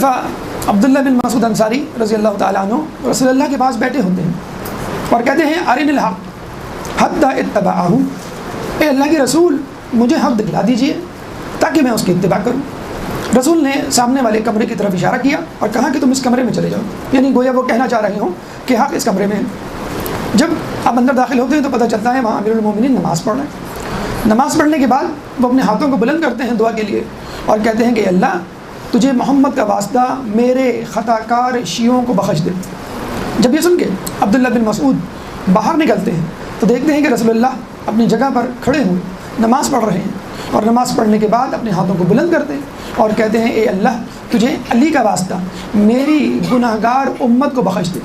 دفعہ عبداللہ بن مسعود انصاری رضی اللہ تعالیٰ عنہ رسول اللہ کے پاس بیٹھے ہوتے ہیں اور کہتے ہیں ارن الحق حتی اتبعہ، اے اللہ کے رسول مجھے حق دکھلا دیجئے تاکہ میں اس کی اتباع کروں۔ رسول نے سامنے والے کمرے کی طرف اشارہ کیا اور کہا کہ تم اس کمرے میں چلے جاؤ، یعنی گویا وہ کہنا چاہ رہے ہوں کہ حق اس کمرے میں ہے۔ جب آپ اندر داخل ہوتے ہیں تو پتہ چلتا ہے وہاں امیر المومنین نماز پڑھ رہے ہیں۔ نماز پڑھنے کے بعد وہ اپنے ہاتھوں کو بلند کرتے ہیں دعا کے لیے اور کہتے ہیں کہ اللہ تجھے محمد کا واسطہ میرے خطا کار شیعوں کو بخش دے۔ جب یہ سن کے عبداللہ بن مسعود باہر نکلتے ہیں تو دیکھتے ہیں کہ رسول اللہ اپنی جگہ پر کھڑے ہوئے نماز پڑھ رہے ہیں، اور نماز پڑھنے کے بعد اپنے ہاتھوں کو بلند کرتے ہیں اور کہتے ہیں اے اللہ تجھے علی کا واسطہ میری گناہ گار امت کو بخش دے۔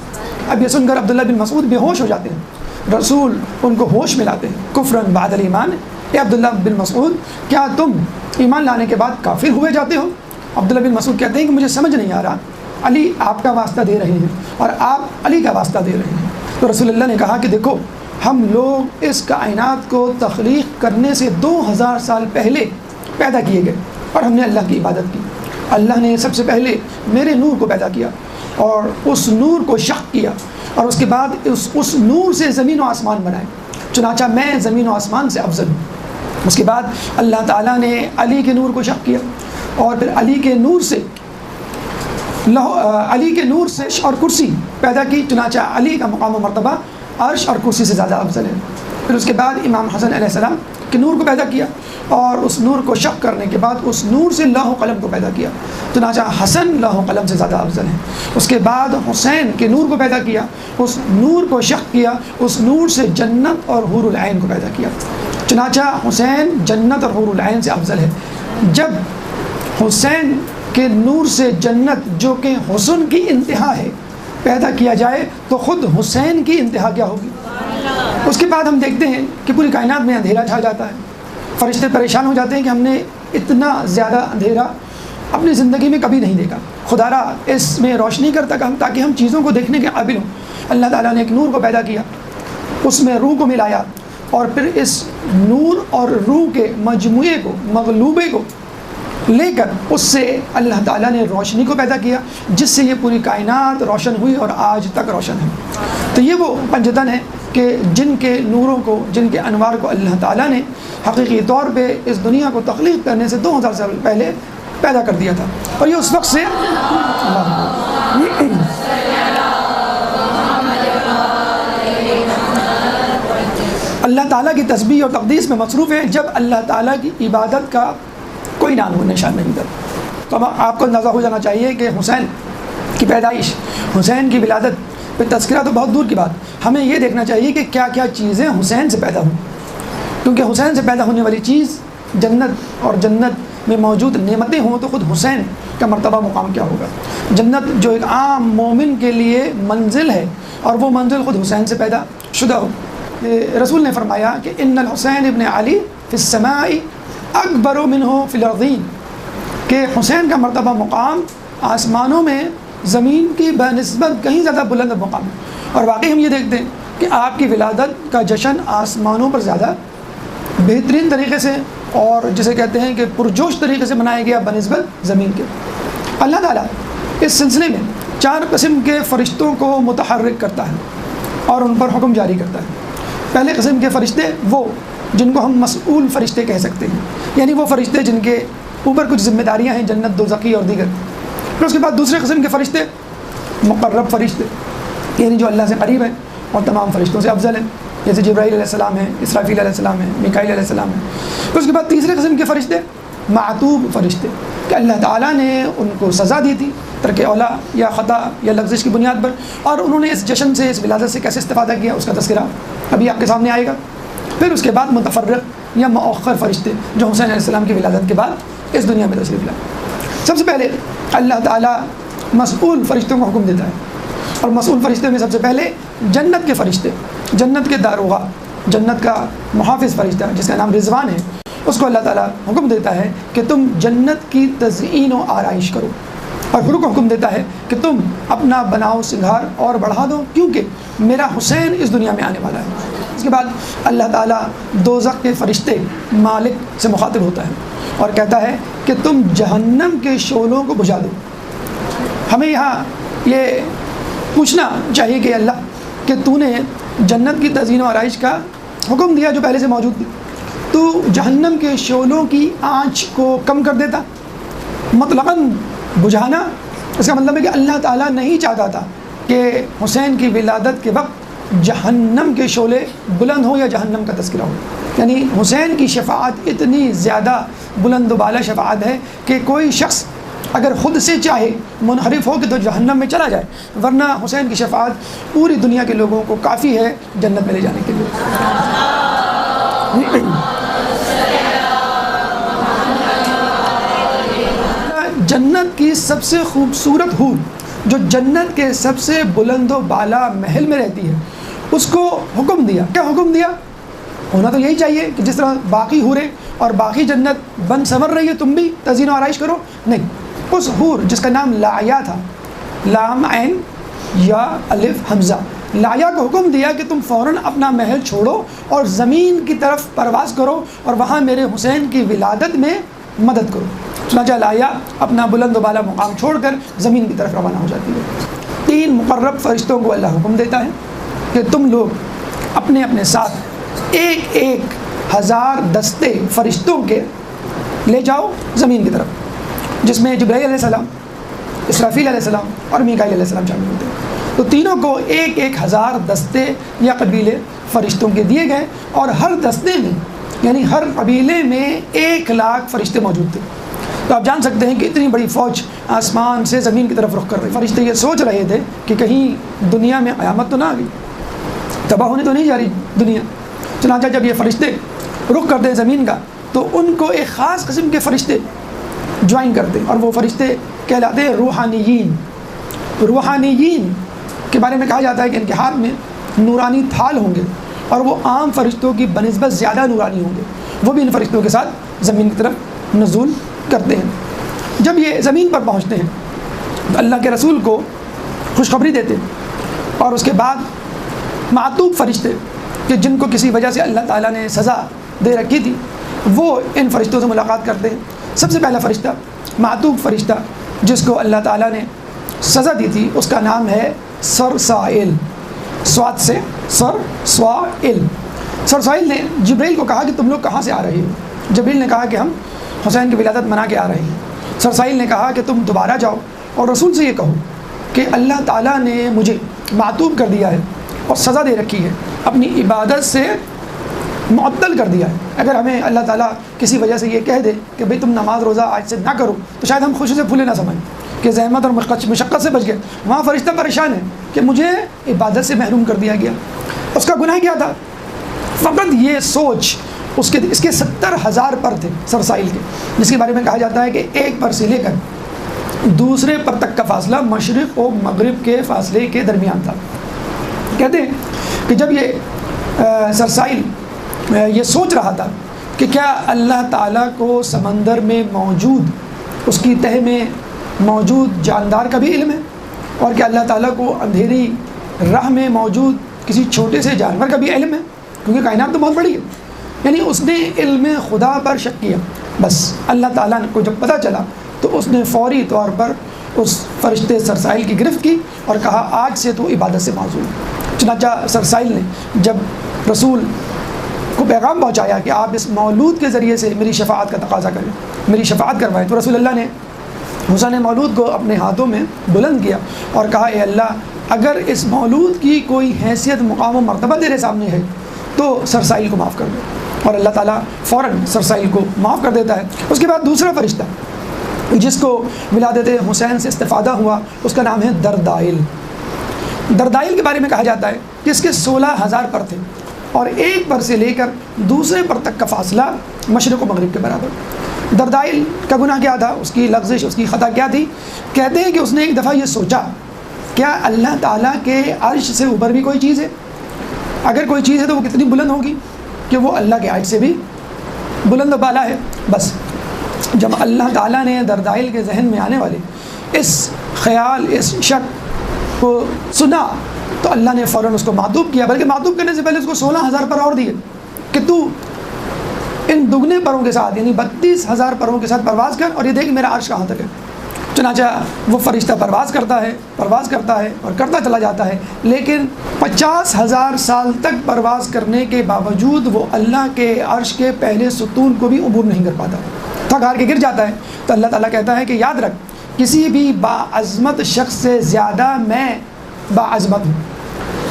اب یہ سن کر عبداللہ بن مسعود بے ہوش ہو جاتے ہیں، رسول ان کو ہوش میں لاتے ہیں۔ کفرن بعد الایمان، اے عبداللہ بن مسعود کیا تم ایمان لانے کے بعد کافر ہوئے جاتے ہو؟ عبداللہ بن مسعود کہتے ہیں کہ مجھے سمجھ نہیں آ رہا، علی آپ کا واسطہ دے رہے ہیں اور آپ علی کا واسطہ دے رہے ہیں۔ تو رسول اللہ نے کہا کہ دیکھو ہم لوگ اس کائنات کو تخلیق کرنے سے 2000 سال پہلے پیدا کیے گئے اور ہم نے اللہ کی عبادت کی۔ اللہ نے سب سے پہلے میرے نور کو پیدا کیا اور اس نور کو شق کیا، اور اس کے بعد اس نور سے زمین و آسمان بنائے، چنانچہ میں زمین و آسمان سے افضل ہوں۔ اس کے بعد اللہ تعالیٰ نے علی کے نور کو شق کیا اور پھر علی کے نور سے اور کرسی پیدا کی، چنانچہ علی کا مقام و مرتبہ عرش اور کرسی سے زیادہ افضل ہے۔ پھر اس کے بعد امام حسن علیہ السلام کے نور کو پیدا کیا اور اس نور کو شق کرنے کے بعد اس نور سے لوح و قلم کو پیدا کیا، چنانچہ حسن لوح و قلم سے زیادہ افضل ہے۔ اس کے بعد حسین کے نور کو پیدا کیا، اس نور کو شق کیا، اس نور سے جنت اور حور العین کو پیدا کیا، چنانچہ حسین جنت اور حور العین سے افضل ہے۔ جب حسین کے نور سے جنت جو کہ حسن کی انتہا ہے پیدا کیا جائے تو خود حسین کی انتہا کیا ہوگی۔ اس کے بعد ہم دیکھتے ہیں کہ پوری کائنات میں اندھیرا چھا جاتا ہے، فرشتے پریشان ہو جاتے ہیں کہ ہم نے اتنا زیادہ اندھیرا اپنی زندگی میں کبھی نہیں دیکھا، خدا را اس میں روشنی کرتا تاکہ ہم چیزوں کو دیکھنے کے قابل ہوں۔ اللہ تعالیٰ نے ایک نور کو پیدا کیا، اس میں روح کو ملایا اور پھر اس نور اور روح کے مجموعے کو، مغلوبے کو لے کر اس سے اللہ تعالیٰ نے روشنی کو پیدا کیا، جس سے یہ پوری کائنات روشن ہوئی اور آج تک روشن ہے۔ تو یہ وہ پنجتن ہے کہ جن کے نوروں کو، جن کے انوار کو اللہ تعالیٰ نے حقیقی طور پہ اس دنیا کو تخلیق کرنے سے 2000 سال پہلے پیدا کر دیا تھا، اور یہ اس وقت سے اللہ تعالیٰ کی تسبیح اور تقدیس میں مصروف ہے جب اللہ تعالیٰ کی عبادت کا کوئی نام و نشان نہیں تھا۔ تو اب آپ کو اندازہ ہو جانا چاہیے کہ حسین کی پیدائش، حسین کی ولادت پہ تذکرہ تو بہت دور کی بات، ہمیں یہ دیکھنا چاہیے کہ کیا کیا چیزیں حسین سے پیدا ہوں، کیونکہ حسین سے پیدا ہونے والی چیز جنت، اور جنت میں موجود نعمتیں ہوں تو خود حسین کا مرتبہ مقام کیا ہوگا۔ جنت جو ایک عام مومن کے لیے منزل ہے اور وہ منزل خود حسین سے پیدا شدہ ہو۔ رسول نے فرمایا کہ ان الحسین ابن علی فی السماء اکبر منہ فی الارضین، کہ حسین کا مرتبہ مقام آسمانوں میں زمین کی بنسبت کہیں زیادہ بلند مقام ہے، اور واقعی ہم یہ دیکھتے ہیں کہ آپ کی ولادت کا جشن آسمانوں پر زیادہ بہترین طریقے سے اور جسے کہتے ہیں کہ پرجوش طریقے سے منایا گیا بنسبت زمین کے۔ اللہ تعالیٰ اس سلسلے میں 4 قسم کے فرشتوں کو متحرک کرتا ہے اور ان پر حکم جاری کرتا ہے۔ پہلے قسم کے فرشتے وہ جن کو ہم مسئول فرشتے کہہ سکتے ہیں، یعنی وہ فرشتے جن کے اوپر کچھ ذمہ داریاں ہیں، جنت، دوزخی اور دیگر۔ پھر اس کے بعد دوسرے قسم کے فرشتے مقرب فرشتے، یعنی جو اللہ سے قریب ہیں اور تمام فرشتوں سے افضل ہیں، جیسے جبرائیل علیہ السلام ہیں، اسرافیل علیہ السلام ہیں، میکائیل علیہ السلام ہیں۔ پھر اس کے بعد تیسرے قسم کے فرشتے معتوب فرشتے، کہ اللہ تعالیٰ نے ان کو سزا دی تھی ترک اولا یا خطا یا لغزش کی بنیاد پر، اور انہوں نے اس جشن سے، اس ولادت سے کیسے استفادہ کیا، اس کا تذکرہ ابھی آپ کے سامنے آئے گا۔ پھر اس کے بعد متفرق یا مؤخر فرشتے جو حسین علیہ السلام کی ولادت کے بعد اس دنیا میں تشریف لائے۔ سب سے پہلے اللہ تعالیٰ مسئول فرشتوں کو حکم دیتا ہے، اور مسئول فرشتے میں سب سے پہلے جنت کے فرشتے، جنت کے داروغہ، جنت کا محافظ فرشتہ جس کا نام رضوان ہے، اس کو اللہ تعالیٰ حکم دیتا ہے کہ تم جنت کی تزئین و آرائش کرو، اور پھر کو حکم دیتا ہے کہ تم اپنا بناؤ سنگھار اور بڑھا دو، کیونکہ میرا حسین اس دنیا میں آنے والا ہے۔ اس کے بعد اللہ تعالیٰ دوزخ کے فرشتے مالک سے مخاطب ہوتا ہے اور کہتا ہے کہ تم جہنم کے شعلوں کو بجھا دو، ہمیں یہاں یہ پوچھنا چاہیے کہ اللہ کہ تو نے جنت کی تزئین و آرائش کا حکم دیا جو پہلے سے موجود تھی، تو جہنم کے شعلوں کی آنچ کو کم کر دیتا، مطلقاً بجھانا۔ اس کا مطلب ہے کہ اللہ تعالیٰ نہیں چاہتا تھا کہ حسین کی ولادت کے وقت جہنم کے شعلے بلند ہوں یا جہنم کا تذکرہ ہو، یعنی حسین کی شفاعت اتنی زیادہ بلند و بالا شفاعت ہے کہ کوئی شخص اگر خود سے چاہے منحرف ہو کہ تو جہنم میں چلا جائے، ورنہ حسین کی شفاعت پوری دنیا کے لوگوں کو کافی ہے جنت میں لے جانے کے لیے۔ جنت کی سب سے خوبصورت حور جو جنت کے سب سے بلند و بالا محل میں رہتی ہے، اس کو حکم دیا۔ کیا حکم دیا؟ ہونا تو یہی چاہیے کہ جس طرح باقی حوریں اور باقی جنت بن سنور رہی ہے تم بھی تزئین و آرائش کرو، نہیں، اس حور جس کا نام لایا تھا، لام عین یا الف حمزہ، لایا کو حکم دیا کہ تم فوراً اپنا محل چھوڑو اور زمین کی طرف پرواز کرو اور وہاں میرے حسین کی ولادت میں مدد کرو۔ چنانچہ لایا اپنا بلند و بالا مقام چھوڑ کر زمین کی طرف روانہ ہو جاتی ہے۔ 3 مقرب فرشتوں کو اللہ حکم دیتا ہے کہ تم لوگ اپنے اپنے ساتھ 1,000 دستے فرشتوں کے لے جاؤ زمین کی طرف، جس میں جبرائیل علیہ السلام، اسرافیل علیہ السلام اور میکائیل علیہ السلام شامل ہوتے ہیں۔ تو تینوں کو 1,000 دستے یا قبیلے فرشتوں کے دیے گئے، اور ہر دستے میں یعنی ہر قبیلے میں 1,00,000 فرشتے موجود تھے۔ تو آپ جان سکتے ہیں کہ اتنی بڑی فوج آسمان سے زمین کی طرف رخ کر رہی۔ فرشتے یہ سوچ رہے تھے کہ کہیں دنیا میں قیامت تو نہ آ گئی، تباہ ہونے تو نہیں جا رہی دنیا۔ چنانچہ جب یہ فرشتے رخ کرتے ہیں زمین کا، تو ان کو ایک خاص قسم کے فرشتے جوائن کرتے ہیں، اور وہ فرشتے کہلاتے ہیں روحانیین۔ روحانیین کے بارے میں کہا جاتا ہے کہ ان کے ہاتھ میں نورانی تھال ہوں گے، اور وہ عام فرشتوں کی بنسبت زیادہ نورانی ہوں گے۔ وہ بھی ان فرشتوں کے ساتھ زمین کی طرف نزول کرتے ہیں۔ جب یہ زمین پر پہنچتے ہیں تو اللہ کے رسول کو خوشخبری دیتے ہیں، اور اس کے بعد معطوب فرشتے کہ جن کو کسی وجہ سے اللہ تعالیٰ نے سزا دے رکھی تھی، وہ ان فرشتوں سے ملاقات کرتے ہیں۔ سب سے پہلا فرشتہ، معطوب فرشتہ جس کو اللہ تعالیٰ نے سزا دی تھی، اس کا نام ہے سرسائل، سواد سے سرسائل۔ سرسائل نے جبرائیل کو کہا کہ تم لوگ کہاں سے آ رہے ہو؟ جبرائیل نے کہا کہ ہم حسین کی ولادت منا کے آ رہے ہیں۔ سرسائل نے کہا کہ تم دوبارہ جاؤ اور رسول سے یہ کہو کہ اللہ تعالیٰ نے مجھے معطوب کر دیا ہے اور سزا دے رکھی ہے، اپنی عبادت سے معطل کر دیا ہے۔ اگر ہمیں اللہ تعالیٰ کسی وجہ سے یہ کہہ دے کہ بھئی تم نماز روزہ آج سے نہ کرو، تو شاید ہم خوشی سے پھولے نہ سمجھیں کہ زحمت اور مشقت سے بچ گئے۔ وہاں فرشتہ پریشان ہے کہ مجھے عبادت سے محروم کر دیا گیا۔ اس کا گناہ کیا تھا؟ فقط یہ سوچ اس کے 70,000 پر تھے سرسائل کے، جس کے بارے میں کہا جاتا ہے کہ ایک پر سے لے کر دوسرے پر تک کا فاصلہ مشرق و مغرب کے فاصلے کے درمیان تھا۔ کہتے ہیں کہ جب یہ سرسائل یہ سوچ رہا تھا کہ کیا اللہ تعالیٰ کو سمندر میں موجود، اس کی تہہ میں موجود جاندار کا بھی علم ہے، اور کیا اللہ تعالیٰ کو اندھیری راہ میں موجود کسی چھوٹے سے جانور کا بھی علم ہے، کیونکہ کائنات تو بہت بڑی ہے۔ یعنی اس نے علم خدا پر شک کیا۔ بس اللہ تعالیٰ کو جب پتہ چلا تو اس نے فوری طور پر اس فرشتے سرسائل کی گرفت کی اور کہا آج سے تو عبادت سے معزول۔ چنانچہ سرسائل نے جب رسول کو پیغام پہنچایا کہ آپ اس مولود کے ذریعے سے میری شفاعت کا تقاضا کریں، میری شفاعت کروائیں، تو رسول اللہ نے حسین مولود کو اپنے ہاتھوں میں بلند کیا اور کہا اے اللہ، اگر اس مولود کی کوئی حیثیت، مقام و مرتبہ تیرے سامنے ہے تو سرسائل کو معاف کر دو، اور اللہ تعالیٰ فوراً سرسائل کو معاف کر دیتا ہے۔ اس کے بعد دوسرا فرشتہ جس کو ولادت حسین سے استفادہ ہوا، اس کا نام ہے دردائل۔ دردائل کے بارے میں کہا جاتا ہے کہ اس کے 16,000 پر تھے، اور ایک پر سے لے کر دوسرے پر تک کا فاصلہ مشرق و مغرب کے برابر۔ دردائل کا گناہ کیا تھا؟ اس کی لغزش، اس کی خطا کیا تھی؟ کہتے ہیں کہ اس نے ایک دفعہ یہ سوچا کیا اللہ تعالیٰ کے عرش سے اوپر بھی کوئی چیز ہے؟ اگر کوئی چیز ہے تو وہ کتنی بلند ہوگی کہ وہ اللہ کے عرش سے بھی بلند و بالا ہے۔ بس جب اللہ تعالیٰ نے دردائل کے ذہن میں آنے والے اس خیال، اس شک کو سنا، تو اللہ نے فوراً اس کو معطوب کیا، بلکہ معطوب کرنے سے پہلے اس کو 16,000 پر اور دیے کہ تو ان دگنے پروں کے ساتھ یعنی 32,000 پروں کے ساتھ پرواز کر اور یہ دیکھ میرا عرش کہاں تک ہے۔ چنانچہ وہ فرشتہ پرواز کرتا ہے اور کرتا چلا جاتا ہے، لیکن 50,000 سال تک پرواز کرنے کے باوجود وہ اللہ کے عرش کے پہلے ستون کو بھی عبور نہیں کر پاتا، تھک ہار کے گر جاتا ہے۔ تو اللہ تعالیٰ کہتا ہے کہ یاد رکھ، کسی بھی باعظمت شخص سے زیادہ میں باعظمت ہوں،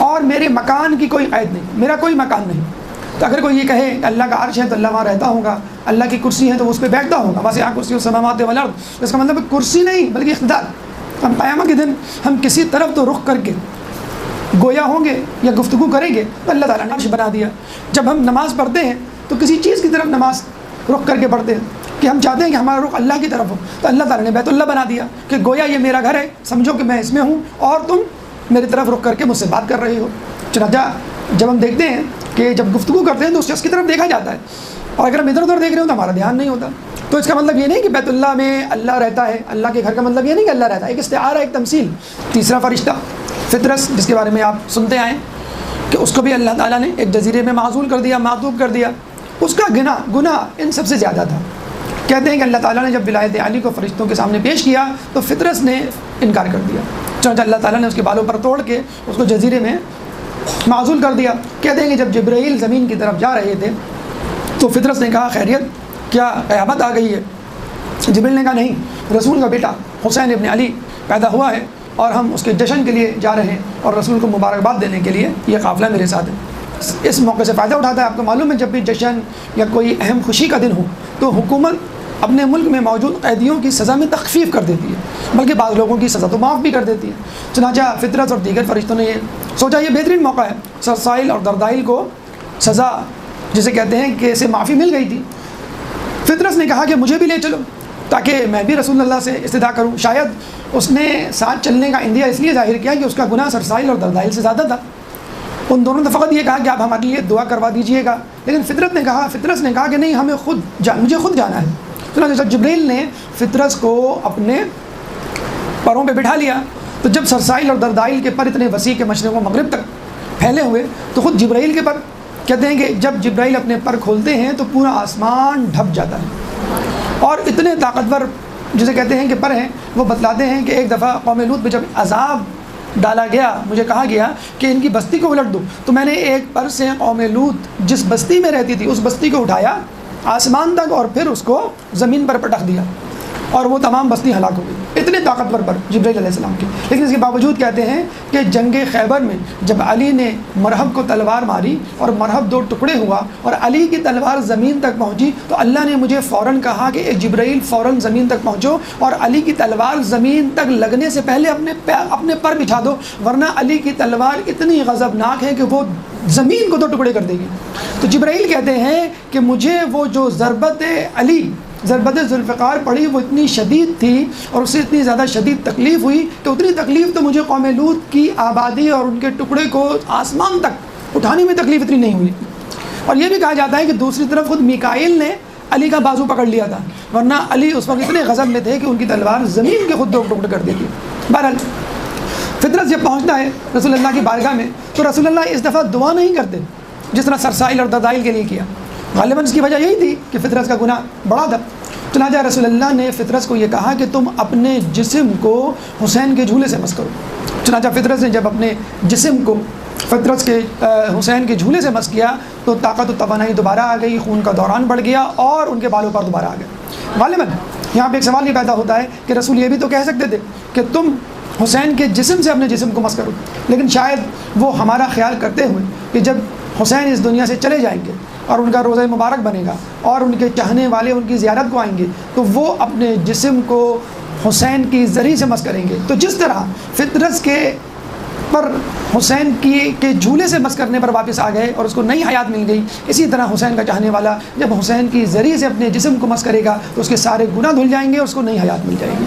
اور میرے مکان کی کوئی قید نہیں، میرا کوئی مکان نہیں۔ تو اگر کوئی یہ کہے کہ اللہ کا عرش ہے تو اللہ وہاں رہتا ہوگا، اللہ کی کرسی ہے تو اس پہ بیٹھتا ہوگا، واسع کرسی السماوات والارض، اس کا مطلب کرسی نہیں بلکہ اقتدار۔ ہم قیامت کے دن ہم کسی طرف تو رخ کر کے گویا ہوں گے یا گفتگو کریں گے، تو اللہ تعالیٰ نے عرش بنا دیا۔ جب ہم نماز پڑھتے ہیں تو کسی چیز کی طرف نماز رخ کر کے پڑھتے ہیں کہ ہم چاہتے ہیں کہ ہمارا رخ اللہ کی طرف ہو، تو اللہ تعالیٰ نے بیت اللہ بنا دیا کہ گویا یہ میرا گھر ہے، سمجھو کہ میں اس میں ہوں اور تم میری طرف رخ کر کے مجھ سے بات کر رہے ہو۔ چنانچہ جب ہم دیکھتے ہیں کہ جب گفتگو کرتے ہیں تو اس شخص کی طرف دیکھا جاتا ہے، اور اگر ہم ادھر ادھر دیکھ رہے ہوں تو ہمارا دھیان نہیں ہوتا۔ تو اس کا مطلب یہ نہیں کہ بیت اللہ میں اللہ رہتا ہے، اللہ کے گھر کا مطلب یہ نہیں کہ اللہ رہتا ہے، ایک استعارہ، ایک تمثیل۔ تیسرا فرشتہ فطرس، جس کے بارے میں آپ سنتے آئے کہ اس کو بھی اللہ تعالیٰ نے ایک جزیرے میں معزول کر دیا، معطوف کر دیا، اس کا گناہ ان سب سے زیادہ تھا۔ کہتے ہیں کہ اللہ تعالیٰ نے جب ولایت علی کو فرشتوں کے سامنے پیش کیا تو فطرس نے انکار کر دیا، چنانچہ اللہ تعالیٰ نے اس کے بالوں پر توڑ کے اس کو جزیرے میں معزول کر دیا۔ کہتے ہیں کہ جب جبرائیل زمین کی طرف جا رہے تھے تو فطرس نے کہا خیریت، کیا قیامت آ گئی ہے؟ جبرائیل نے کہا نہیں، رسول کا بیٹا حسین ابن علی پیدا ہوا ہے اور ہم اس کے جشن کے لیے جا رہے ہیں اور رسول کو مبارکباد دینے کے لیے یہ قافلہ میرے ساتھ ہے۔ اس موقع سے فائدہ اٹھاتا ہے۔ آپ کو معلوم ہے جب بھی جشن یا کوئی اہم خوشی کا دن ہو تو حکومت اپنے ملک میں موجود قیدیوں کی سزا میں تخفیف کر دیتی ہے، بلکہ بعض لوگوں کی سزا تو معاف بھی کر دیتی ہے۔ چنانچہ فطرت اور دیگر فرشتوں نے یہ سوچا یہ بہترین موقع ہے، سرسائل اور دردائل کو سزا جسے کہتے ہیں کہ اسے معافی مل گئی تھی۔ فطرس نے کہا کہ مجھے بھی لے چلو تاکہ میں بھی رسول اللہ سے استدعا کروں۔ شاید اس نے ساتھ چلنے کا اندیہ اس لیے ظاہر کیا کہ اس کا گناہ سرسائل اور دردائل سے زیادہ تھا۔ ان دونوں نے فقط یہ کہا کہ آپ ہمارے لیے دعا کروا دیجئے گا، لیکن فطرس نے کہا کہ نہیں، ہمیں مجھے خود جانا ہے۔ چنانچہ جبرائیل نے فطرس کو اپنے پروں پہ بٹھا لیا تو جب سرسائل اور دردائل کے پر اتنے وسیع کے مشرق و مغرب تک پھیلے ہوئے تو خود جبرائیل کے پر، کہتے ہیں کہ جب جبرائیل اپنے پر کھولتے ہیں تو پورا آسمان ڈھک جاتا ہے، اور اتنے طاقتور جسے کہتے ہیں کہ پر ہیں، وہ بتلاتے ہیں کہ ایک دفعہ قوم لوط پہ جب عذاب ڈالا گیا، مجھے کہا گیا کہ ان کی بستی کو الٹ دو، تو میں نے ایک پر سے قوم لوط جس بستی میں رہتی تھی اس بستی کو اٹھایا آسمان تک اور پھر اس کو زمین پر پٹخ دیا اور وہ تمام بستی ہلاک ہو گئی۔ اتنے طاقتور پر جبرائیل علیہ السلام کے، لیکن اس کے باوجود کہتے ہیں کہ جنگ خیبر میں جب علی نے مرحب کو تلوار ماری اور مرحب دو ٹکڑے ہوا اور علی کی تلوار زمین تک پہنچی تو اللہ نے مجھے فوراً کہا کہ جبرائیل فوراً زمین تک پہنچو اور علی کی تلوار زمین تک لگنے سے پہلے اپنے پر بچھا دو، ورنہ علی کی تلوار اتنی غضبناک ہے کہ وہ زمین کو دو ٹکڑے کر دے گی۔ تو جبرائیل کہتے ہیں کہ مجھے وہ جو ضربت ذوالفقار پڑی وہ اتنی شدید تھی اور اس سے اتنی زیادہ شدید تکلیف ہوئی کہ اتنی تکلیف تو مجھے قوم لوط کی آبادی اور ان کے ٹکڑے کو آسمان تک اٹھانے میں تکلیف اتنی نہیں ہوئی۔ اور یہ بھی کہا جاتا ہے کہ دوسری طرف خود میکائیل نے علی کا بازو پکڑ لیا تھا، ورنہ علی اس وقت اتنے غضب میں تھے کہ ان کی تلوار زمین کے خود دو ٹکڑے کر دیتی۔ بہرحال فطرت جب پہنچتا ہے رسول اللہ کی بارگاہ میں تو رسول اللہ اس دفعہ دعا نہیں کرتے جس طرح سرسائل اور دردائل کے لیے کیا، غالباً اس کی وجہ یہی تھی کہ فطرت کا گناہ بڑا تھا۔ چنانچہ رسول اللہ نے فطرت کو یہ کہا کہ تم اپنے جسم کو حسین کے جھولے سے مس کرو۔ چنانچہ فطرت نے جب اپنے جسم کو فطرت کے حسین کے جھولے سے مس کیا تو طاقت و توانائی دوبارہ آ گئی، خون کا دوران بڑھ گیا اور ان کے بالوں پر دوبارہ آ گیا۔ غالباً یہاں پہ ایک سوال یہ پیدا ہوتا ہے کہ رسول یہ بھی تو کہہ سکتے تھے کہ تم حسین کے جسم سے اپنے جسم کو مس کرو، لیکن شاید وہ ہمارا خیال کرتے ہوئے کہ جب حسین اس دنیا سے چلے جائیں گے اور ان کا روزہ مبارک بنے گا اور ان کے چاہنے والے ان کی زیارت کو آئیں گے تو وہ اپنے جسم کو حسین کی زری سے مس کریں گے۔ تو جس طرح فطرت کے پر حسین کے جھولے سے مس کرنے پر واپس آ گئے اور اس کو نئی حیات مل گئی، اسی طرح حسین کا چاہنے والا جب حسین کی زری سے اپنے جسم کو مس کرے گا تو اس کے سارے گناہ دھل جائیں گے اور اس کو نئی حیات مل جائے گی۔